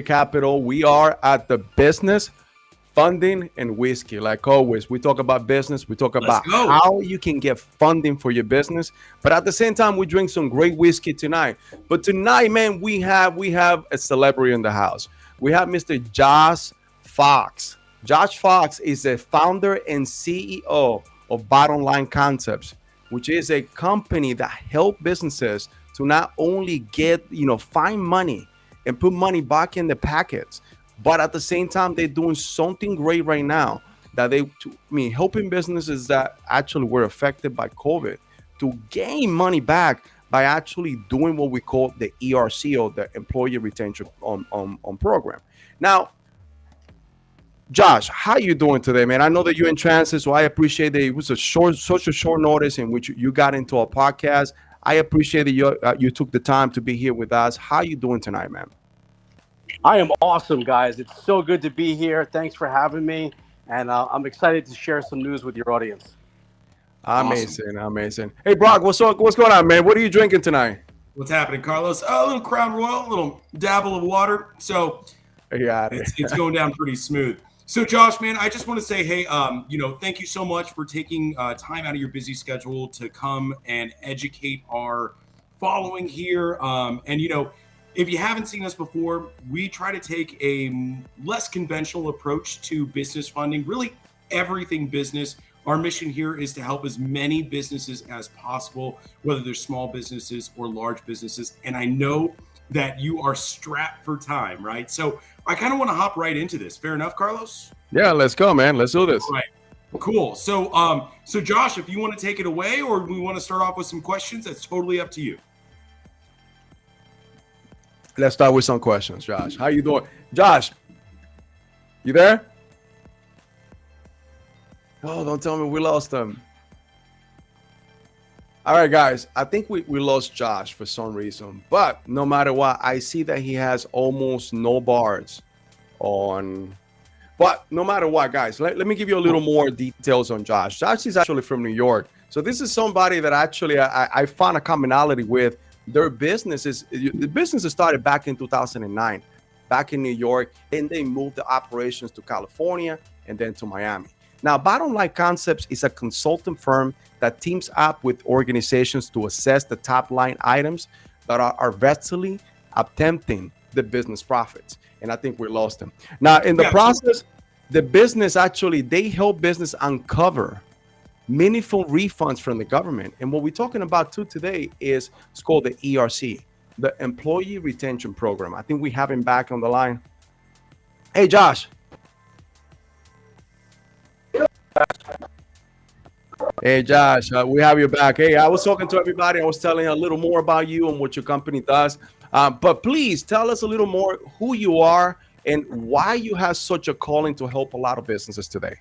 Capital. We are at the business, funding, and whiskey. Like always, we talk about business. We talk Let's about go. how you can get funding for your business. But at the same time, we drink some great whiskey tonight. But tonight, man, we have a celebrity in the house. We have Mr. Josh Fox. Josh Fox is the founder and CEO of Bottom Line Concepts, which is a company that help businesses to not only get find money and put money back in the packets, but at the same time they're doing something great right now that helping businesses that actually were affected by COVID to gain money back by actually doing what we call the ERC, or the Employee Retention on Program. Now, Josh, how you doing today, man? I know that you're in transit, so I appreciate that it was such a short notice in which you got into our podcast. I appreciate that you took the time to be here with us. How you doing tonight, man? I am awesome, guys. It's so good to be here. Thanks for having me. And I'm excited to share some news with your audience. Awesome. Amazing, amazing. Hey, Brock, what's up? What's going on, man? What are you drinking tonight? What's happening, Carlos? A little Crown Royal, a little dabble of water. So Yeah. it's going down pretty smooth. So, Josh, man, I just want to say, hey, thank you so much for taking time out of your busy schedule to come and educate our following here. If you haven't seen us before, we try to take a less conventional approach to business funding, really everything business. Our mission here is to help as many businesses as possible, whether they're small businesses or large businesses. And I know that you are strapped for time, right? So I kind of want to hop right into this. Fair enough, Carlos? Yeah, let's go, man. Let's do this. All right. Cool. So Josh, if you want to take it away, or we want to start off with some questions, that's totally up to you. Let's start with some questions, Josh. How you doing? Josh, you there? Oh, don't tell me we lost him. All right, guys. I think we lost Josh for some reason. But no matter what, I see that he has almost no bars on. But no matter what, guys, let me give you a little more details on Josh. Josh is actually from New York. So this is somebody that actually I found a commonality with. Their the business started back in 2009, back in New York, and they moved the operations to California and then to Miami. Now, Bottom Line Concepts is a consulting firm that teams up with organizations to assess the top line items that are vastly attempting the business profits. And I think we lost them. Now, in the process, the business actually, they help business uncover meaningful refunds from the government. And what we're talking about too today is it's called the ERC, the Employee Retention Program. I think we have him back on the line. Hey, Josh. Hey, Josh, we have you back. Hey, I was talking to everybody. I was telling a little more about you and what your company does. But please tell us a little more who you are and why you have such a calling to help a lot of businesses today.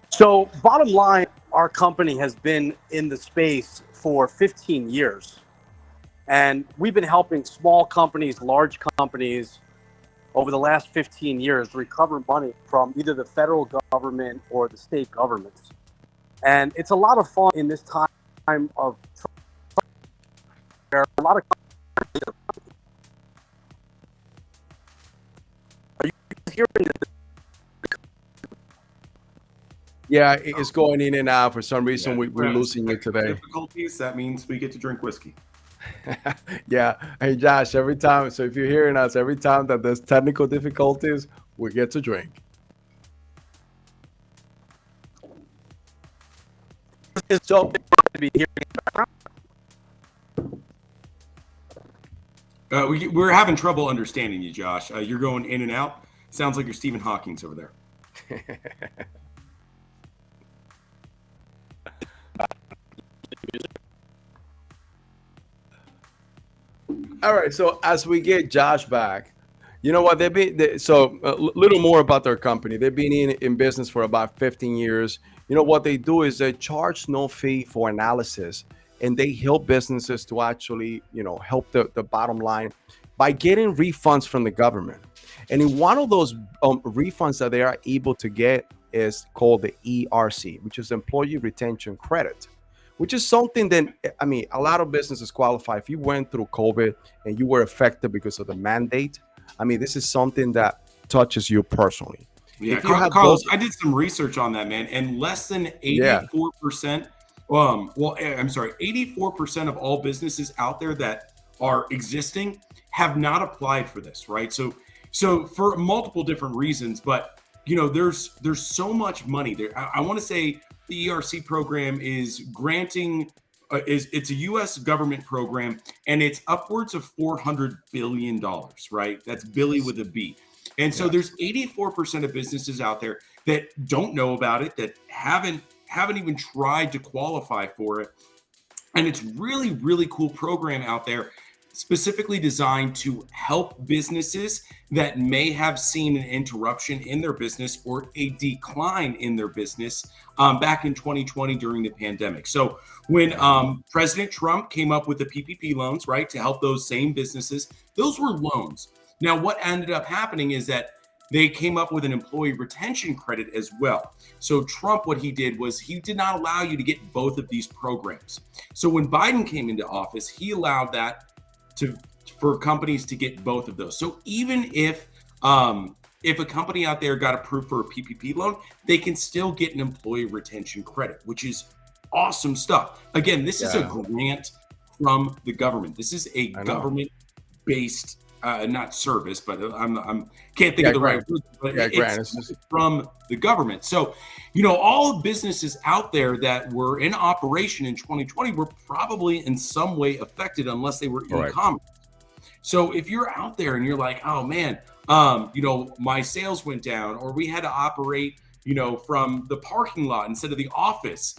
So, bottom line, our company has been in the space for 15 years. And we've been helping small companies, large companies over the last 15 years recover money from either the federal government or the state governments. And it's a lot of fun in this time of where a lot of companies are you hearing this? Yeah, it's going in and out. For some reason, we're losing it today. Difficulties, that means we get to drink whiskey. Yeah. Hey, Josh, every time, so if you're hearing us, every time that there's technical difficulties, we get to drink. So, to be hearing in the background. We're having trouble understanding you, Josh. You're going in and out. Sounds like you're Stephen Hawking's over there. All right. So as we get Josh back, you know what? So a little more about their company. They've been in business for about 15 years. You know what they do is they charge no fee for analysis, and they help businesses to actually, help the bottom line by getting refunds from the government. And in one of those refunds that they are able to get is called the ERC, which is Employee Retention Credit, which is something that, I mean, a lot of businesses qualify. If you went through COVID and you were affected because of the mandate, I mean, this is something that touches you personally. Yeah, If you have both, Carlos, I did some research on that, man, and less than yeah, 84%, I'm sorry, 84% of all businesses out there that are existing have not applied for this, right? So for multiple different reasons, but there's so much money there. I want to say the ERC program is granting it's a U.S. government program, and it's upwards of $400 billion, right? That's Billy with a B. And so yes, there's 84% of businesses out there that don't know about it, that haven't even tried to qualify for it. And it's really, really cool program out there, specifically designed to help businesses that may have seen an interruption in their business or a decline in their business back in 2020 during the pandemic. So when President Trump came up with the PPP loans, right, to help those same businesses, those were loans. Now, what ended up happening is that they came up with an employee retention credit as well. So Trump, what he did was he did not allow you to get both of these programs. So when Biden came into office, he allowed that for companies to get both of those. So even if a company out there got approved for a PPP loan, they can still get an employee retention credit, which is awesome stuff. Again, this is a grant from the government. This is a government-based not service, but I'm can't think of the right word, but it's from the government. So, all businesses out there that were in operation in 2020 were probably in some way affected, unless they were e-commerce. So if you're out there and you're like, oh man, my sales went down, or we had to operate, from the parking lot instead of the office.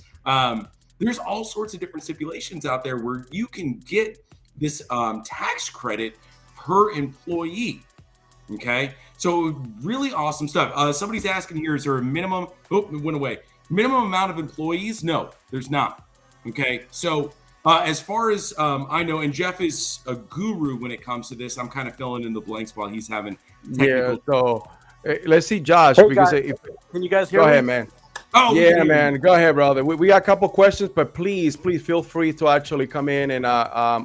There's all sorts of different stipulations out there where you can get this tax credit per employee. Okay, so really awesome stuff. Somebody's asking here, is there a minimum? Oh, it went away. Minimum amount of employees? No, there's not. Okay, so as far as I know, and Jeff is a guru when it comes to this. I'm kind of filling in the blanks while he's having technical. Yeah. So let's see, Josh, Hey, because guys, can you guys hear go me? ahead, man. Oh yeah, man. Go ahead, brother. We got a couple questions, but please feel free to actually come in and I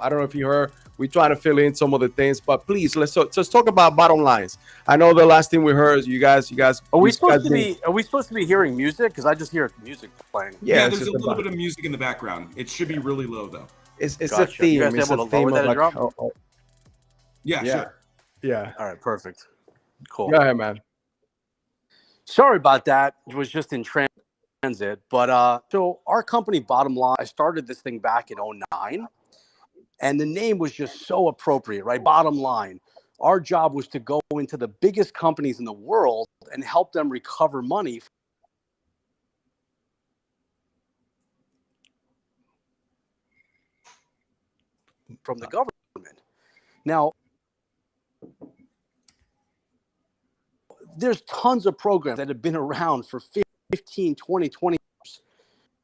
don't know if you heard. We're trying to fill in some of the things, but please let's talk about bottom lines. I know the last thing we heard is you guys. Are we supposed to be hearing music? Because I just hear music playing. Yeah, there's a little bit of music in the background. It should be really low though. It's gotcha. a theme. You guys it's able a to theme lower that of a drum? Yeah, sure. Yeah. All right, perfect. Cool. Go ahead, man. Sorry about that. It was just in transit. But so our company, Bottom Line, I started this thing back in 2009. And the name was just so appropriate, right? Bottom line. Our job was to go into the biggest companies in the world and help them recover money from the government. Now, there's tons of programs that have been around for 15, 20 years.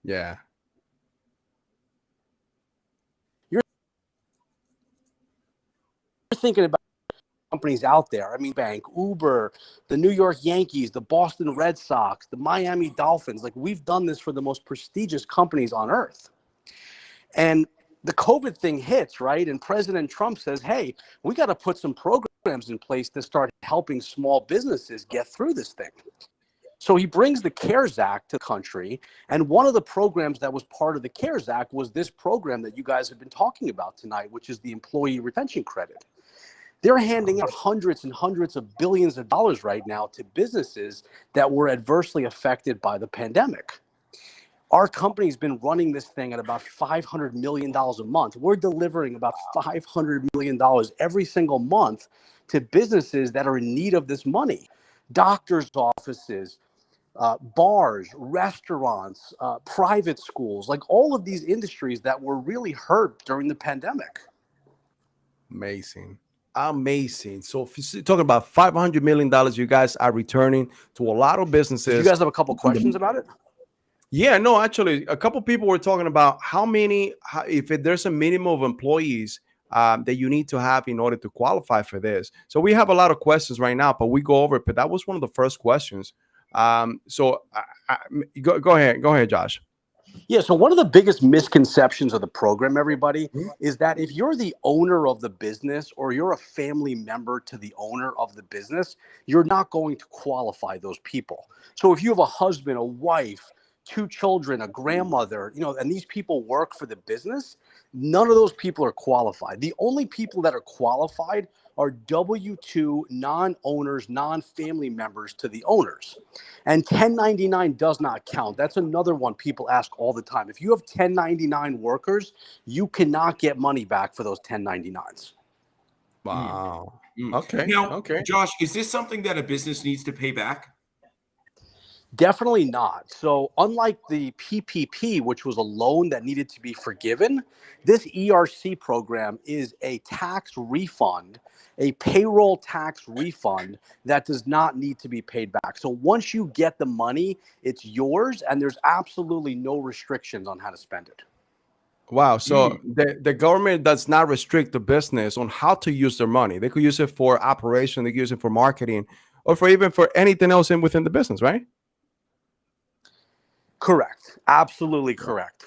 Yeah. You're thinking about companies out there. I mean, Bank, Uber, the New York Yankees, the Boston Red Sox, the Miami Dolphins. Like, we've done this for the most prestigious companies on earth. And the COVID thing hits, right? And President Trump says, hey, we got to put some programs in place to start helping small businesses get through this thing. So he brings the CARES Act to the country. And one of the programs that was part of the CARES Act was this program that you guys have been talking about tonight, which is the employee retention credit. They're handing out hundreds and hundreds of billions of dollars right now to businesses that were adversely affected by the pandemic. Our company's been running this thing at about $500 million a month. We're delivering about $500 million every single month to businesses that are in need of this money. Doctors' offices, bars, restaurants, private schools, like all of these industries that were really hurt during the pandemic. Amazing. So if you're talking about $500 million, you guys are returning to a lot of businesses. Do you guys have a couple questions about it? Yeah, no, actually, a couple people were talking about if there's a minimum of employees that you need to have in order to qualify for this. So we have a lot of questions right now, but we go over it. But that was one of the first questions. So go ahead, Josh. Yeah, so one of the biggest misconceptions of the program, everybody, is that if you're the owner of the business or you're a family member to the owner of the business, you're not going to qualify those people. So if you have a husband, a wife, two children, a grandmother, and these people work for the business, none of those people are qualified. The only people that are qualified are W-2 non-owners, non-family members to the owners. And 1099 does not count. That's another one people ask all the time. If you have 1099 workers, you cannot get money back for those 1099s. Wow. Mm. Okay. Now, Okay. Josh, is this something that a business needs to pay back? Definitely not. So, unlike the PPP, which was a loan that needed to be forgiven, this ERC program is a tax refund, a payroll tax refund that does not need to be paid back. So, once you get the money, it's yours, and there's absolutely no restrictions on how to spend it. Wow. So Mm. the government does not restrict the business on how to use their money. They could use it for operation, they could use it for marketing, or for even for anything else within the business, right? Correct. Absolutely correct.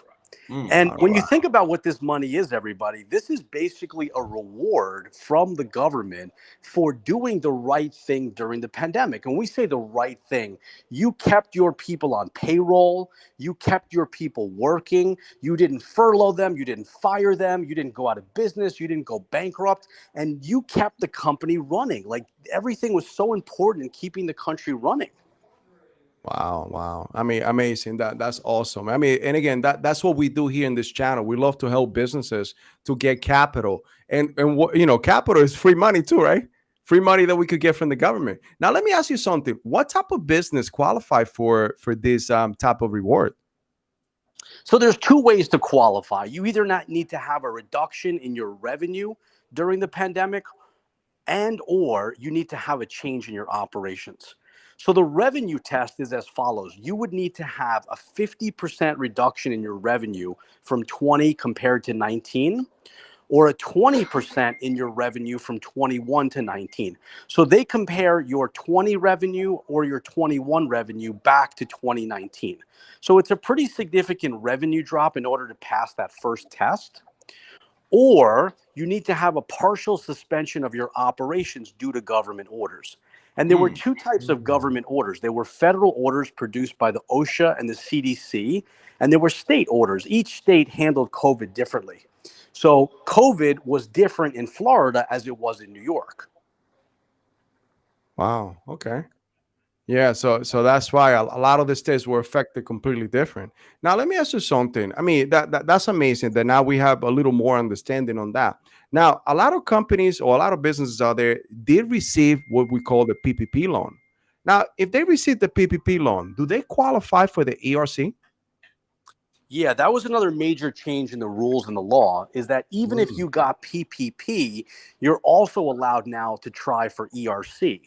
Mm. And All when you right. think about what this money is, everybody, this is basically a reward from the government for doing the right thing during the pandemic. And we say the right thing. You kept your people on payroll. You kept your people working. You didn't furlough them. You didn't fire them. You didn't go out of business. You didn't go bankrupt. And you kept the company running. Like everything was so important in keeping the country running. Wow, wow. I mean, amazing. That's awesome. I mean, and again, that's what we do here in this channel. We love to help businesses to get capital. And what capital is free money too, right? Free money that we could get from the government. Now, let me ask you something. What type of business qualify for this type of reward? So there's two ways to qualify. You either not need to have a reduction in your revenue during the pandemic, and or you need to have a change in your operations. So the revenue test is as follows. You would need to have a 50% reduction in your revenue from 20 compared to 19, or a 20% in your revenue from 21 to 19. So they compare your 20 revenue or your 21 revenue back to 2019. So it's a pretty significant revenue drop in order to pass that first test. Or you need to have a partial suspension of your operations due to government orders. And there were Mm. two types of government orders. There were federal orders produced by the OSHA and the CDC, and there were state orders. Each state handled COVID differently. So COVID was different in Florida as it was in New York. Wow. Okay. Yeah, so that's why a lot of the states were affected completely different. Now, let me ask you something. I mean, that's amazing that now we have a little more understanding on that. Now, a lot of companies or a lot of businesses out there did receive what we call the PPP loan. Now, if they receive the PPP loan, do they qualify for the ERC? Yeah, that was another major change in the rules and the law is that even if Mm. you got PPP, you're also allowed now to try for ERC.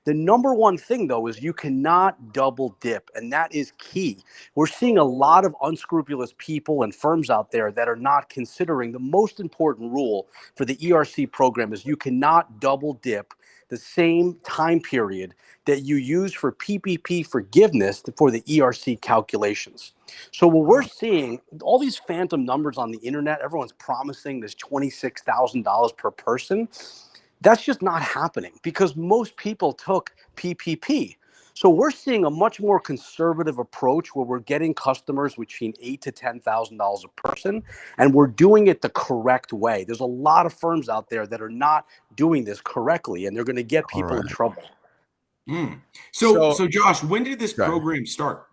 The number one thing, though, is you cannot double dip, and that is key. We're seeing a lot of unscrupulous people and firms out there that are not considering the most important rule for the ERC program is you cannot double dip the same time period that you use for PPP forgiveness for the ERC calculations. So what we're seeing, all these phantom numbers on the internet, everyone's promising this $26,000 per person. That's just not happening because most people took PPP. So we're seeing a much more conservative approach where we're getting customers between $8,000 to $10,000 a person, and we're doing it the correct way. There's a lot of firms out there that are not doing this correctly, and they're going to get All people in right. trouble. Mm. So, So, so Josh, when did this okay. program start?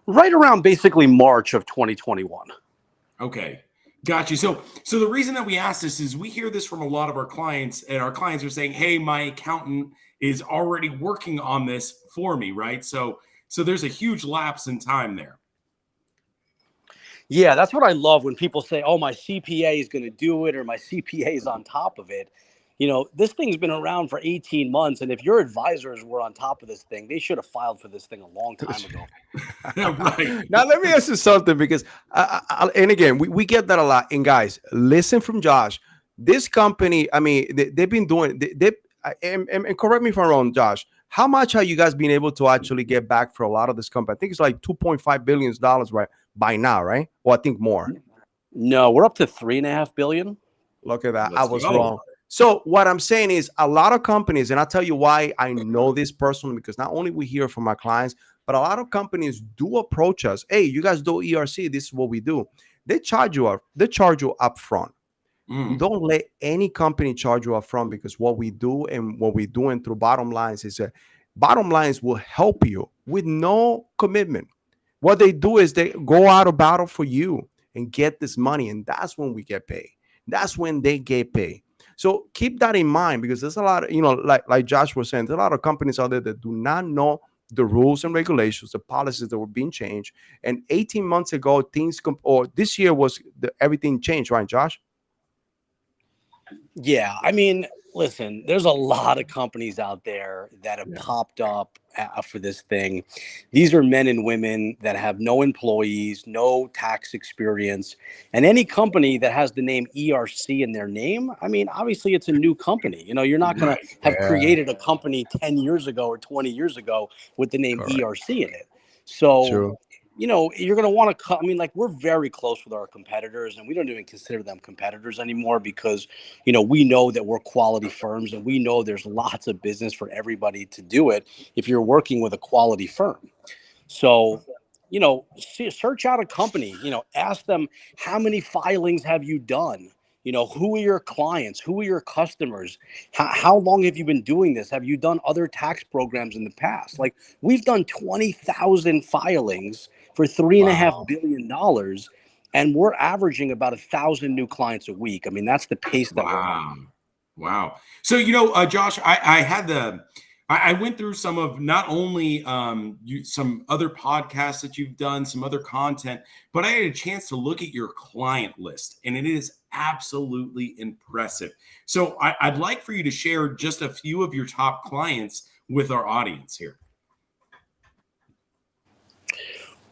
Right around basically March of 2021. Okay. Got you. So the reason that we ask this is we hear this from a lot of our clients, and our clients are saying, "Hey, my accountant is already working on this for me," right? So there's a huge lapse in time there. Yeah, that's what I love when people say, "Oh, my CPA is going to do it," or "My CPA is on top of it." This thing's been around for 18 months, and if your advisors were on top of this thing, they should have filed for this thing a long time ago. Right. Now let me ask you something because and again we get that a lot. And guys, listen from Josh. This company, I mean, they've been doing and correct me if I'm wrong, Josh. How much have you guys been able to actually get back for a lot of this company? I think it's like $2.5 billion, right? by now, right? Well, I think more. No, we're up to 3.5 billion. Look at that. I Let's was go. wrong. So what I'm saying is a lot of companies, and I'll tell you why I know this personally, because not only we hear from our clients, but a lot of companies do approach us. Hey, you guys do ERC. This is what we do. They charge you up front. Mm. Don't let any company charge you up front, because what we do and what we're doing through bottom lines is bottom lines will help you with no commitment. What they do is they go out of battle for you and get this money, and that's when we get paid. That's when they get paid. So keep that in mind, because there's a lot of, like Josh was saying, there's a lot of companies out there that do not know the rules and regulations, the policies that were being changed. And 18 months ago, or this year everything changed, right, Josh? Yeah, I mean, listen, there's a lot of companies out there that have popped up for this thing. These are men and women that have no employees, no tax experience, and any company that has the name ERC in their name, I mean, obviously it's a new company. You're not going to Right. have created a company 10 years ago or 20 years ago with the name Correct. ERC in it. So True. you're going to want to I mean, like, we're very close with our competitors, and we don't even consider them competitors anymore, because, we know that we're quality firms, and we know there's lots of business for everybody to do it if you're working with a quality firm. So, search out a company, ask them, how many filings have you done? Who are your clients? Who are your customers? How long have you been doing this? Have you done other tax programs in the past? Like, we've done 20,000 filings for $3.5 Wow. billion, and we're averaging about 1,000 new clients a week. I mean, that's the pace that we're Wow. on. Wow. So, Josh, I went through some of not only some other podcasts that you've done, some other content, but I had a chance to look at your client list, and it is absolutely impressive. So I'd like for you to share just a few of your top clients with our audience here.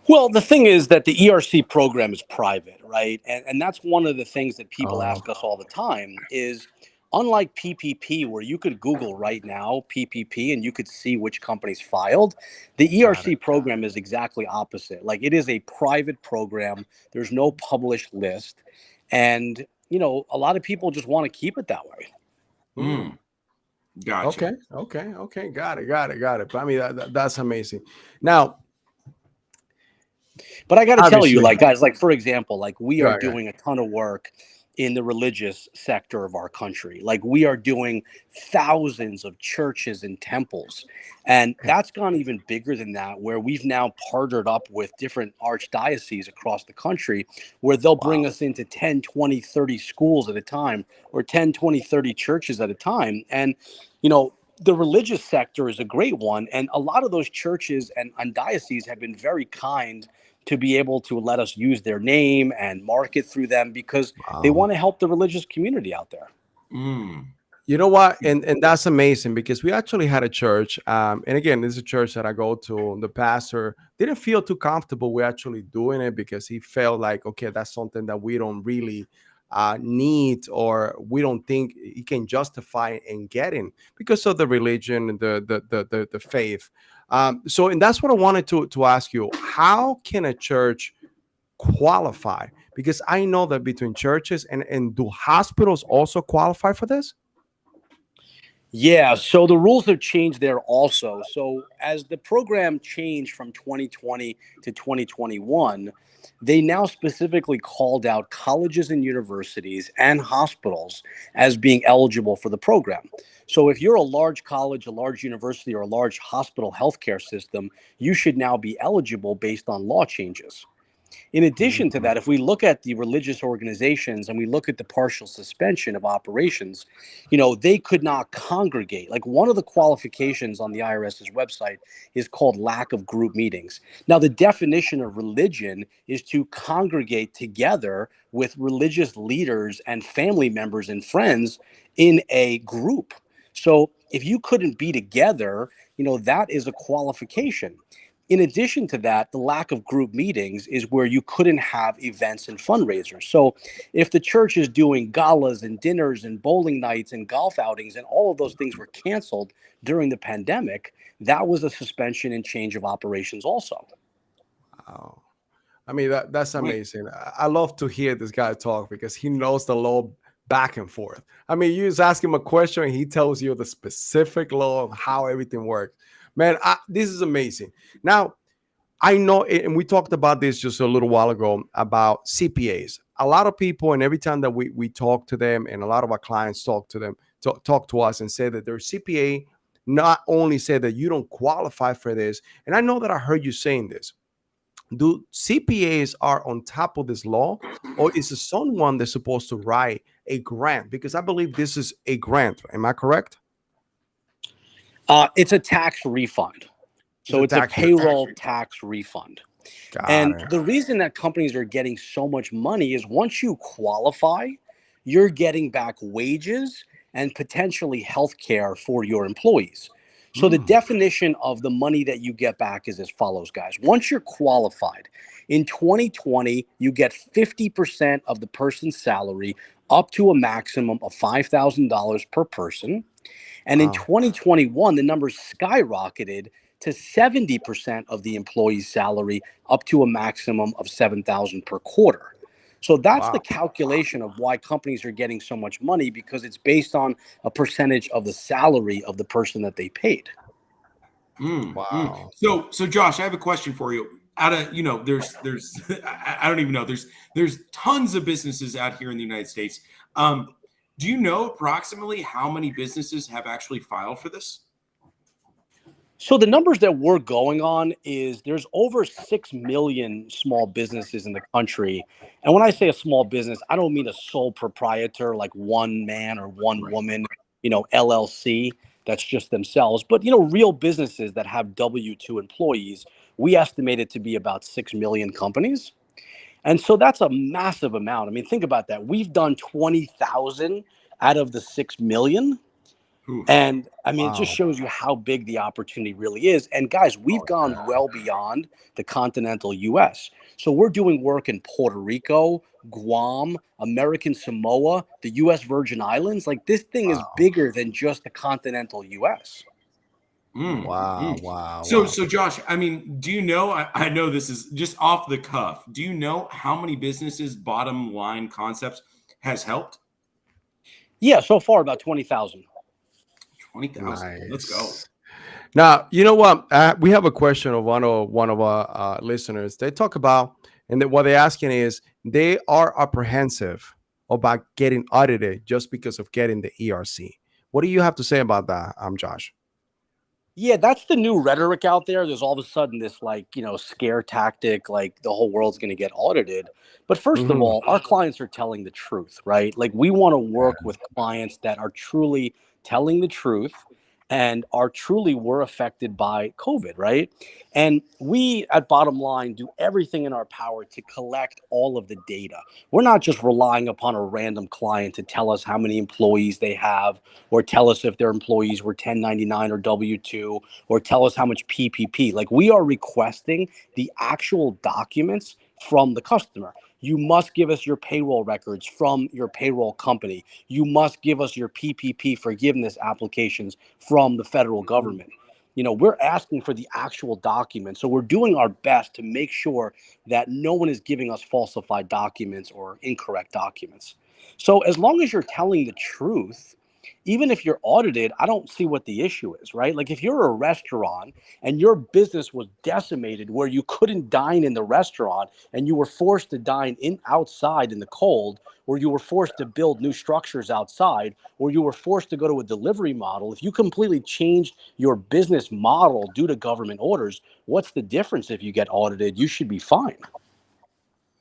Well, the thing is that the ERC program is private, right? And that's one of the things that people Oh, ask us all the time is, unlike PPP, where you could Google right now PPP and you could see which companies filed, the got it. ERC program is exactly opposite. Like, it is a private program. There's no published list. And, a lot of people just want to keep it that way. Mm, gotcha. Okay. Got it. But I mean, that's amazing. Now, But I got to tell you, obviously, like, guys, like, for example, like, we are yeah. doing a ton of work in the religious sector of our country. Like, we are doing thousands of churches and temples. And that's gone even bigger than that, where we've now partnered up with different archdioceses across the country, where they'll bring Wow. us into 10, 20, 30 schools at a time, or 10, 20, 30 churches at a time. And, the religious sector is a great one. And a lot of those churches and dioceses have been very kind to be able to let us use their name and market through them, because they Wow. want to help the religious community out there. Mm, You know what? And that's amazing, because we actually had a church. And again, this is a church that I go to. The pastor didn't feel too comfortable with actually doing it, because he felt like, okay, that's something that we don't really need, or we don't think he can justify in getting, because of the religion and the faith. So, and that's what I wanted to ask you. How can a church qualify? Because I know that between churches and do hospitals also qualify for this? Yeah, so the rules have changed there also. So as the program changed from 2020 to 2021, they now specifically called out colleges and universities and hospitals as being eligible for the program. So if you're a large college, a large university, or a large hospital healthcare system, you should now be eligible based on law changes. In addition to Mhm. that, if we look at the religious organizations and we look at the partial suspension of operations, they could not congregate. Like, one of the qualifications on the IRS's website is called lack of group meetings. Now, the definition of religion is to congregate together with religious leaders and family members and friends in a group. So if you couldn't be together, that is a qualification. In addition to that, the lack of group meetings is where you couldn't have events and fundraisers. So if the church is doing galas and dinners and bowling nights and golf outings, and all of those things were canceled during the pandemic, that was a suspension and change of operations also. Wow. I mean, that's amazing. I love to hear this guy talk because he knows the law back and forth. I mean, you just ask him a question and he tells you the specific law of how everything works. Man, this is amazing. Now, I know, and we talked about this just a little while ago about CPAs. A lot of people, and every time that we talk to them, and a lot of our clients talk to them, talk to us and say that their CPA not only said that you don't qualify for this, and I know that I heard you saying this. Do CPAs are on top of this law, or is it someone that's supposed to write a grant? Because I believe this is a grant. Am I correct? It's a tax refund. It's So a it's a tax. payroll tax refund. Got And it. the reason that companies are getting so much money is once you qualify, you're getting back wages and potentially health care for your employees. So the definition of the money that you get back is as follows, guys. Once you're qualified, in 2020, you get 50% of the person's salary up to a maximum of $5,000 per person. And in Wow. 2021, the numbers skyrocketed to 70% of the employee's salary up to a maximum of 7,000 per quarter. So that's the Wow. calculation of why companies are getting so much money, because it's based on a percentage of the salary of the person that they paid. Wow. So Josh, I have a question for you. Out of there's I don't even know. There's tons of businesses out here in the United States. Do you know approximately how many businesses have actually filed for this? So the numbers that we're going on is there's over 6 million small businesses in the country. And when I say a small business, I don't mean a sole proprietor, like one man or one Right. woman, LLC, that's just themselves. But, real businesses that have W-2 employees, we estimate it to be about 6 million companies. And so that's a massive amount. I mean, think about that. We've done 20,000 out of the 6 million. Oof. And I mean, it just Wow. shows you how big the opportunity really is. And guys, we've gone well beyond the continental US. So we're doing work in Puerto Rico, Guam, American Samoa, the US Virgin Islands. Like, this thing is Wow. bigger than just the continental US. Wow. Wow. Wow. So Josh, I mean, do you know? I know this is just off the cuff. Do you know how many businesses Bottom Line Concepts has helped? Yeah, so far about 20,000. 20,000. Let's go. Nice. Now, you know what? We have a question of one of our listeners. They talk about, and what they're asking is they are apprehensive about getting audited just because of getting the ERC. What do you have to say about that, Josh? Yeah, that's the new rhetoric out there. There's all of a sudden this, scare tactic, like the whole world's going to get audited. But first of Mhm. all, our clients are telling the truth, right? Like, we want to work with clients that are truly telling the truth and were affected by COVID, right? And we at Bottom Line do everything in our power to collect all of the data. We're not just relying upon a random client to tell us how many employees they have, or tell us if their employees were 1099 or W-2, or tell us how much PPP. Like, we are requesting the actual documents from the customer. You must give us your payroll records from your payroll company. You must give us your PPP forgiveness applications from the federal government. We're asking for the actual documents. So we're doing our best to make sure that no one is giving us falsified documents or incorrect documents. So as long as you're telling the truth, even if you're audited, I don't see what the issue is, right? Like, if you're a restaurant and your business was decimated where you couldn't dine in the restaurant and you were forced to dine outside in the cold, or you were forced to build new structures outside, or you were forced to go to a delivery model, if you completely changed your business model due to government orders, what's the difference if you get audited? You should be fine.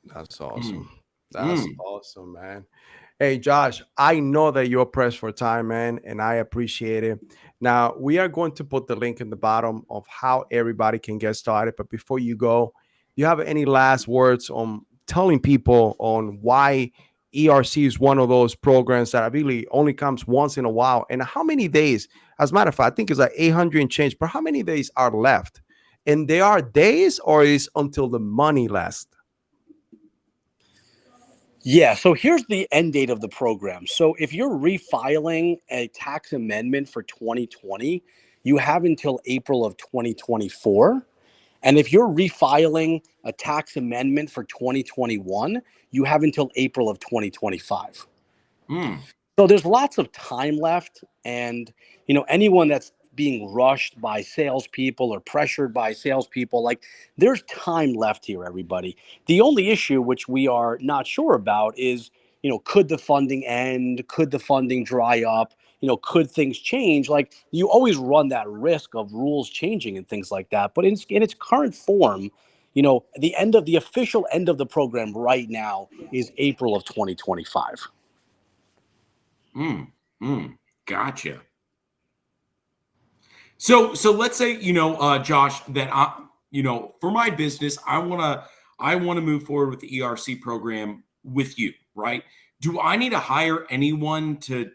That's Mm, awesome. That's mm. awesome, man. Hey, Josh, I know that you're pressed for time, man, and I appreciate it. Now, we are going to put the link in the bottom of how everybody can get started. But before you go, do you have any last words on telling people on why ERC is one of those programs that really only comes once in a while? And how many days, as a matter of fact, I think it's like 800 and change, but how many days are left? And there are days, or is until the money lasts? Yeah, so here's the end date of the program. So if you're refiling a tax amendment for 2020, you have until April of 2024. And if you're refiling a tax amendment for 2021, you have until April of 2025. So there's lots of time left. And, anyone that's being rushed by salespeople or pressured by salespeople, like, there's time left here, everybody. The only issue, which we are not sure about, is, could the funding end? Could the funding dry up? Could things change? Like, you always run that risk of rules changing and things like that. But in its current form, the official end of the program right now is April of 2025. Gotcha. So let's say, Josh, that for my business, I want to move forward with the ERC program with you, right? Do I need to hire anyone to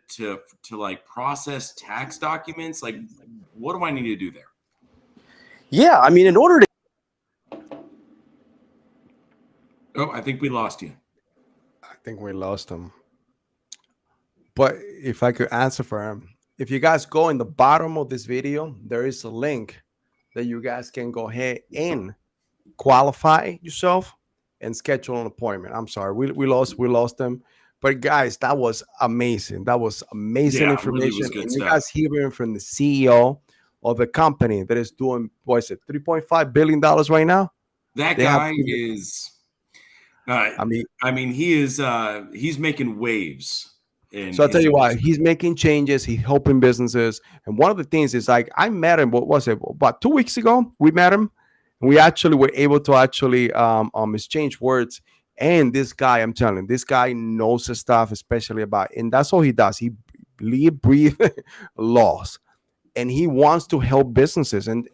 like process tax documents? Like, what do I need to do there? Yeah, I mean, in order to. Oh, I think we lost you. I think we lost him. But if I could answer for him, if you guys go in the bottom of this video, there is a link that you guys can go ahead and qualify yourself and schedule an appointment. I'm sorry, we lost them. But guys, that was amazing. That was amazing information. Really was good and stuff. You guys hearing from the CEO of the company that is doing, what is it, $3.5 billion right now? That guy is. I mean, he is. He's making waves. So I'll tell you why. He's making changes. He's helping businesses. And one of the things is, like, I met him. What was it? About 2 weeks ago, we met him. And we actually were able to exchange words. And this guy, I'm telling you, this guy knows his stuff, especially about, and that's all he does. He breathe laws, and he wants to help businesses. And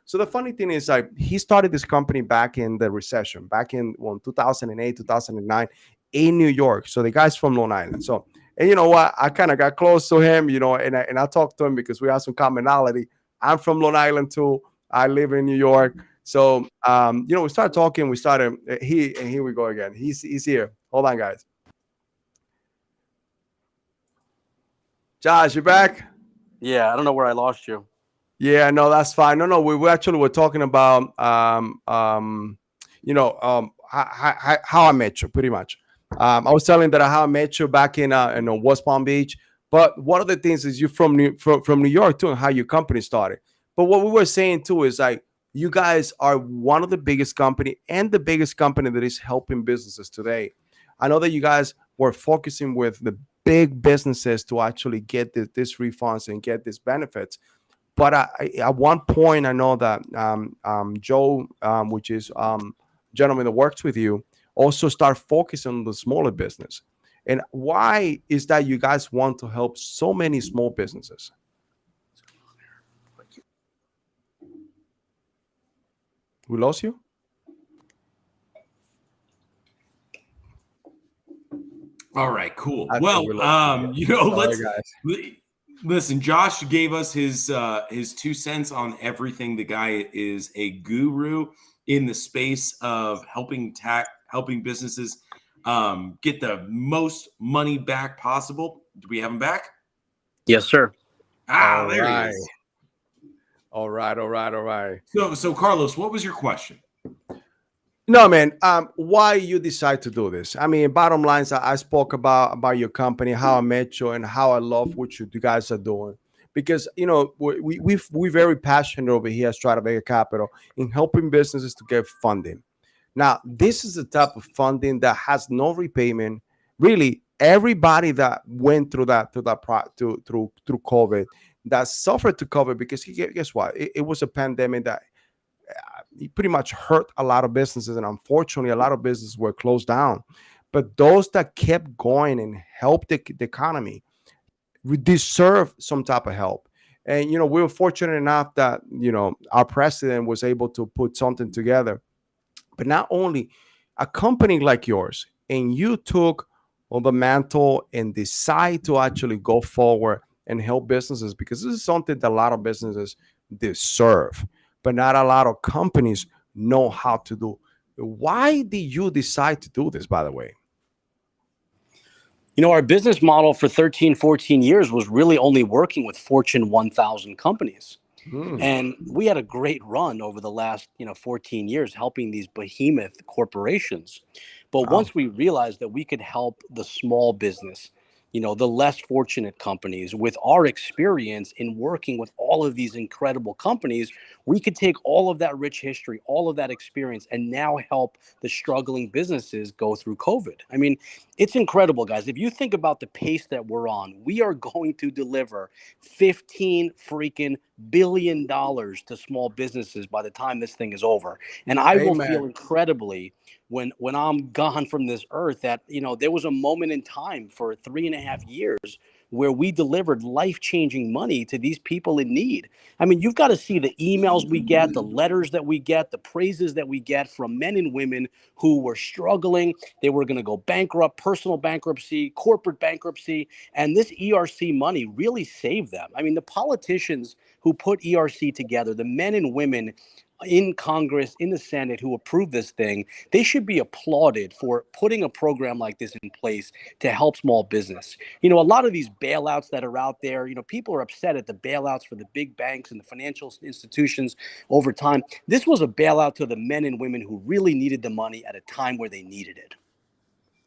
so the funny thing is, like, he started this company back in the recession, back in 2008, 2009 in New York. So the guy's from Long Island. So, and you know what? I kind of got close to him, and I talked to him because we have some commonality. I'm from Long Island too. I live in New York. So, we started talking. We started, and here we go again. He's here. Hold on, guys. Josh, you back? Yeah, I don't know where I lost you. Yeah, no, that's fine. No, we actually were talking about, how I met you, pretty much. I was telling that how I met you back in West Palm Beach. But one of the things is you're from New York too, and how your company started. But what we were saying too is, like, you guys are one of the biggest company and the biggest company that is helping businesses today. I know that you guys were focusing with the big businesses to actually get this refunds and get these benefits. But at one point, I know that Joe, which is gentleman that works with you, also start focusing on the smaller business. And why is that you guys want to help so many small businesses? We lost you? All right, cool. Well, let's listen. Josh gave us his 2 cents on everything. The guy is a guru in the space of helping businesses get the most money back possible. Do we have him back? Yes, sir. There he is. All right. So Carlos, what was your question? No, man. Why you decide to do this? I mean, bottom lines, I spoke about your company, how I met you, and how I love what you guys are doing. Because we're very passionate over here at Strata Vega Capital in helping businesses to get funding. Now, this is the type of funding that has no repayment. Really, everybody that went through through COVID, that suffered to COVID, because guess what? It was a pandemic that pretty much hurt a lot of businesses, and unfortunately, a lot of businesses were closed down. But those that kept going and helped the economy, we deserve some type of help. And we were fortunate enough that our president was able to put something together. But not only a company like yours, and you took on the mantle and decide to actually go forward and help businesses, because this is something that a lot of businesses deserve, but not a lot of companies know how to do. Why did you decide to do this, by the way? Our business model for 13, 14 years was really only working with Fortune 1000 companies. Mm. And we had a great run over the last, 14 years helping these behemoth corporations. But Wow. once we realized that we could help the small business, the less fortunate companies with our experience in working with all of these incredible companies, we could take all of that rich history, all of that experience, and now help the struggling businesses go through COVID. I mean, it's incredible, guys. If you think about the pace that we're on, we are going to deliver 15 freaking $1 billion to small businesses by the time this thing is over. And I will Amen. feel incredibly when I'm gone from this earth that, there was a moment in time for 3.5 years where we delivered life-changing money to these people in need. I mean, you've got to see the emails we get, the letters that we get, the praises that we get from men and women who were struggling. They were going to go bankrupt, personal bankruptcy, corporate bankruptcy, and this ERC money really saved them. I mean, the politicians who put ERC together, the men and women in Congress, in the Senate who approved this thing, they should be applauded for putting a program like this in place to help small business. A lot of these bailouts that are out there, people are upset at the bailouts for the big banks and the financial institutions over time. This was a bailout to the men and women who really needed the money at a time where they needed it.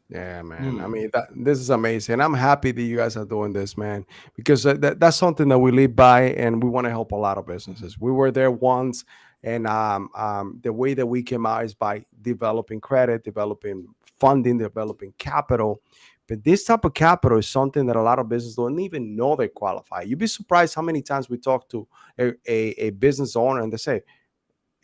Yeah, man. I Mm. mean, this is amazing. I'm happy that you guys are doing this, man, because that's something that we live by, and we want to help a lot of businesses. We were there once, and the way that we came out is by developing credit, developing funding, developing capital. But this type of capital is something that a lot of businesses don't even know they qualify. You'd be surprised how many times we talk to a business owner and they say,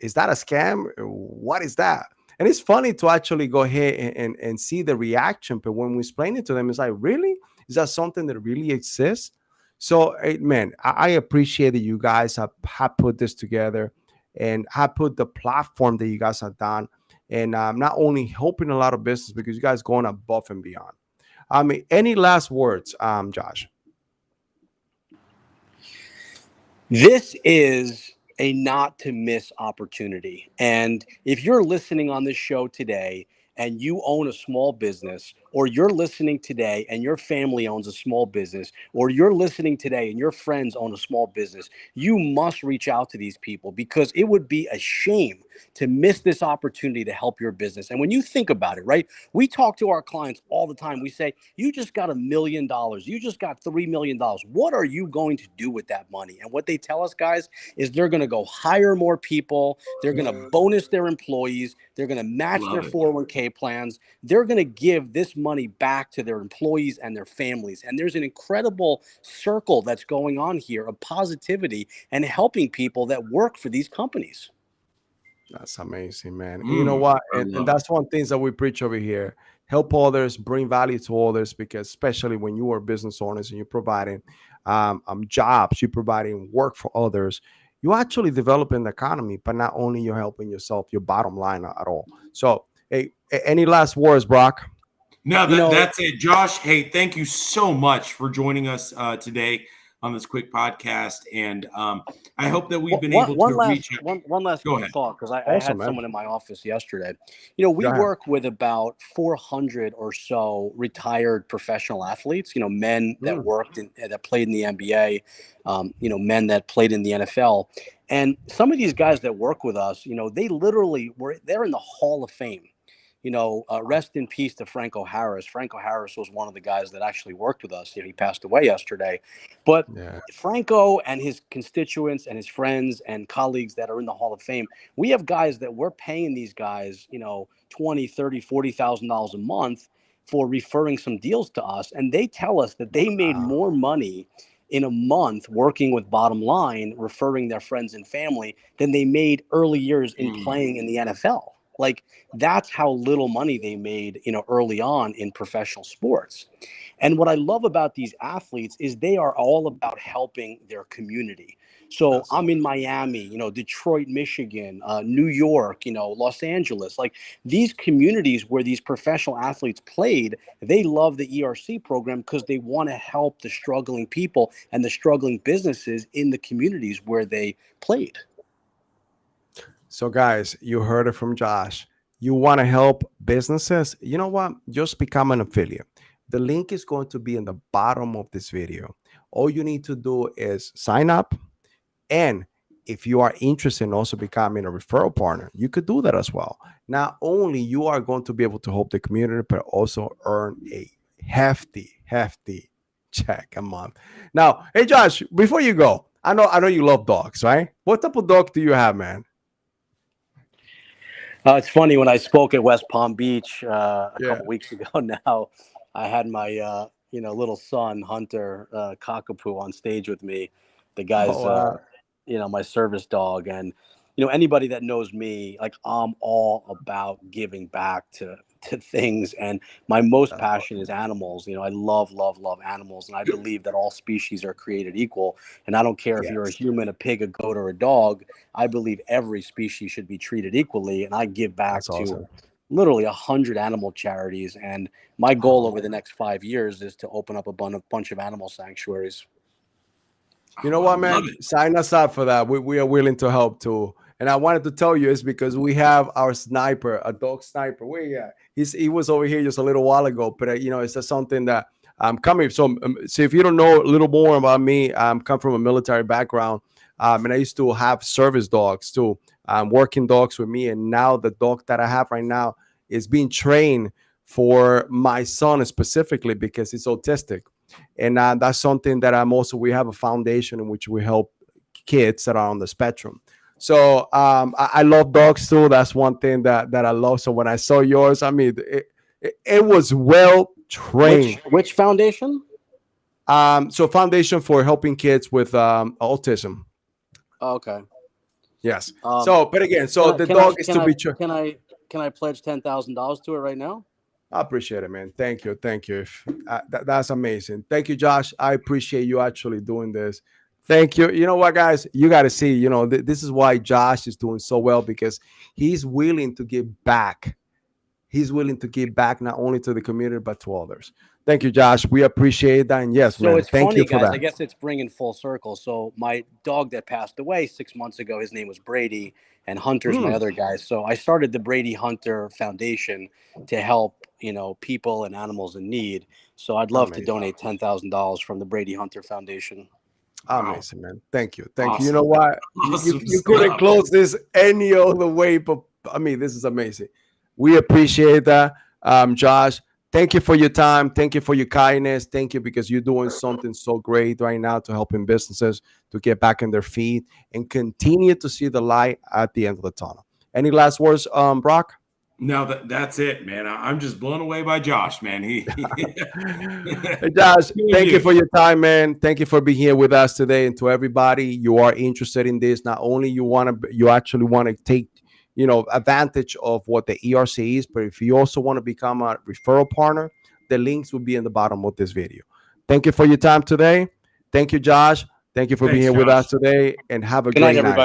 is that a scam? What is that? And it's funny to actually go ahead and see the reaction. But when we explain it to them, it's like, really? Is that something that really exists? So, man, I appreciate that you guys have put this together and have put the platform that you guys have done. And not only helping a lot of business because you guys going above and beyond. I mean, any last words, Josh? This is a not to miss opportunity. And if you're listening on this show today and you own a small business, or you're listening today and your family owns a small business, or you're listening today and your friends own a small business, you must reach out to these people because it would be a shame to miss this opportunity to help your business. And when you think about it, right, we talk to our clients all the time. We say, you just got $1 million. You just got $3 million. What are you going to do with that money? And what they tell us, guys, is they're going to go hire more people. They're going to bonus their employees. They're going to match their Love it. 401k plans. They're going to give this money back to their employees and their families. And there's an incredible circle that's going on here of positivity and helping people that work for these companies. That's amazing, man. And you know Mm. what? I And love it. that's one things that we preach over here. Help others, bring value to others, because especially when you are business owners and you're providing jobs, you're providing work for others, you actually developing the economy, but not only you're helping yourself, your bottom line at all. So, hey, any last words, Brock? No, You know, that's it, Josh. Hey, thank you so much for joining us today on this quick podcast, and I hope that we've been able to reach out. one last Go ahead. thought because I Awesome, had man. someone in my office yesterday. Go We ahead. work with about 400 or so retired professional athletes. Men that Mm, worked that played in the NBA, men that played in the NFL, and some of these guys that work with us, they literally they're in the Hall of Fame. Rest in peace to Franco Harris. Franco Harris was one of the guys that actually worked with us. He passed away yesterday. But yeah. Franco and his constituents and his friends and colleagues that are in the Hall of Fame, we have guys that we're paying these guys, 20, 30, $40,000 a month for referring some deals to us. And they tell us that they made more money in a month working with Bottom Line, referring their friends and family than they made early years in Mm. playing in the NFL. Like that's how little money they made, early on in professional sports. And what I love about these athletes is they are all about helping their community. So That's I'm in Miami, Detroit, Michigan, New York, Los Angeles, like these communities where these professional athletes played, they love the ERC program because they want to help the struggling people and the struggling businesses in the communities where they played. So, guys, you heard it from Josh. You want to help businesses? You know what? Just become an affiliate. The link is going to be in the bottom of this video. All you need to do is sign up and if you are interested in also becoming a referral partner, you could do that as well. Not only you are going to be able to help the community, but also earn a hefty check a month. Now, hey Josh, before you go, I know you love dogs, right? What type of dog do you have, man? It's funny when I spoke at West Palm Beach a Yeah. couple weeks ago. Now, I had my little son Hunter Cockapoo on stage with me. The guy's Oh wow. my service dog, and anybody that knows me, like I'm all about giving back to things, and my most That's passion awesome. is animals. I love animals, and I believe that all species are created equal. And I don't care if you're a Yes. human, a pig, a goat, or a dog. I believe every species should be treated equally, and I give back That's to awesome. literally 100 animal charities. And my goal Oh, over the next 5 years is to open up a bunch of animal sanctuaries. you know Oh, I what, love man? it. Sign us up for that. We are willing to help too. And I wanted to tell you is because we have our sniper, a dog sniper. Where he at? He was over here just a little while ago, but it's just something that I'm coming. So if you don't know a little more about me, I'm come from a military background, and I used to have service dogs too, working dogs with me. And now the dog that I have right now is being trained for my son specifically because he's autistic, and that's something that I'm also. We have a foundation in which we help kids that are on the spectrum. So I love dogs too. That's one thing that I love. So when I saw yours, I mean, it was well Which trained. which foundation? So foundation for helping kids with autism. Oh, okay. Yes. Um, So, but again, can so I the can I dog is can to I be trained. can I can I pledge $10,000 to it right now? I appreciate it, man. Thank you. Thank you. That's amazing. Thank you, Josh. I appreciate you actually doing this. Thank you. You know what, guys? You got to see, this is why Josh is doing so well because he's willing to give back. He's willing to give back not only to the community, but to others. Thank you, Josh. We appreciate that. And yes, So man, it's thank you funny, for guys. I that. guess it's bringing full circle. So my dog that passed away 6 months ago, his name was Brady, and Hunter's my Mm, other guy. So I started the Brady Hunter Foundation to help people and animals in need. So I'd love to amazing. donate $10,000 from the Brady Hunter Foundation. Wow. Amazing, man. Thank you. Thank you. You know Awesome. what? Awesome You couldn't stuff. close this any other way, but I mean, this is amazing. We appreciate that, Josh. Thank you for your time. Thank you for your kindness. Thank you because you're doing something so great right now to helping businesses to get back on their feet and continue to see the light at the end of the tunnel. Any last words, Brock? No, that's it, man. I'm just blown away by Josh, man. Hey, Josh, Really thank you do. for your time, man. Thank you for being here with us today. And to everybody, you are interested in this. Not only you actually want to take, advantage of what the ERC is, but if you also want to become a referral partner, the links will be in the bottom of this video. Thank you for your time today. Thank you, Josh. Thank you for being Thanks, here with Josh. us today, and have a Good night, great night. everybody.